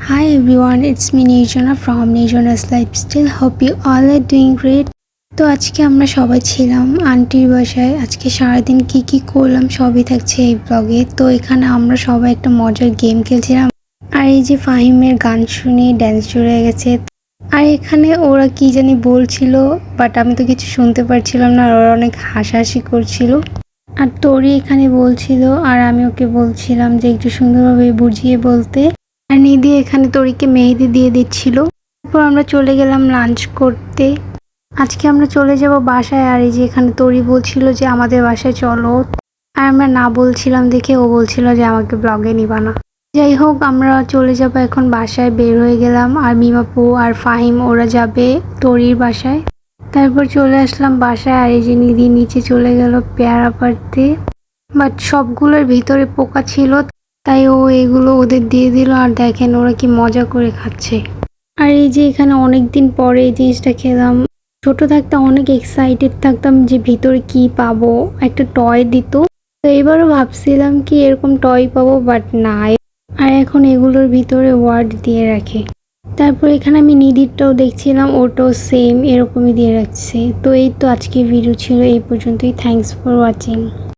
Hi everyone, it's me Nirjana from Nirjana's Lifestyle. Hope you all are doing great. তো আজকে আমরা সবাই ছিলাম আন্টির বাসায়। আজকে সারাদিন কি করলাম সবই থাকছে এই ব্লগে। তো এখানে আমরা সবাই একটা মজার গেম খেলছিলাম। আর এই যে ফাহিমের গান শুনে ড্যান্স শুরু হয়ে গেছে। আর এখানে ওরা কি জানি বলছিল, বাট আমি তো কিছু শুনতে পারছিলাম না। আর ওরা অনেক হাসাহাসি করছিল। আর তোরি এখানে বলছিল আর আমি ওকে বলছিলাম যে একটু সুন্দরভাবে বুঝিয়ে বলতে। আর নিধি এখানে তরিকে মেহেদি দিয়ে দিচ্ছিল। তারপর আমরা চলে গেলাম লাঞ্চ করতে। আজকে আমরা চলে যাব বাসায়। আর এই যে এখানে তরি বলছিল যে আমাদের বাসায় চলো, আর আমরা না বলছিলাম দেখে ও বলছিল যে আমাকে ব্লগে নিবা না। যাই হোক, আমরা চলে যাব এখন বাসায়। বের হয়ে গেলাম আর মিমাপু আর ফাহিম ওরা যাবে তরির বাসায়। তারপর চলে আসলাম বাসায়। আর এই যে নিধি নিচে চলে গেল পেয়ারা পাড়তে, বাট সবগুলোর ভিতরে পোকা ছিল, তাই ও এগুলো ওদের দিয়ে দিল। আর দেখেন ওরা কি মজা করে খাচ্ছে। আর এই যে এখানে অনেক দিন পরে এই জিনিসটা খেলাম। ছোট থাকতে অনেক এক্সাইটেড থাকতাম যে ভিতরে কি পাবো, একটা টয় দিত। তো এবারও ভাবছিলাম কি এরকম টয় পাবো, বাট না। আর এখন এগুলোর ভিতরে ওয়ার্ড দিয়ে রাখে। তারপর এখানে আমি নিধিরটাও দেখছিলাম, ওটাও সেম এরকমই দিয়ে রাখছে। তো এই তো আজকে ভিডিও ছিল এই পর্যন্তই। Thanks for watching.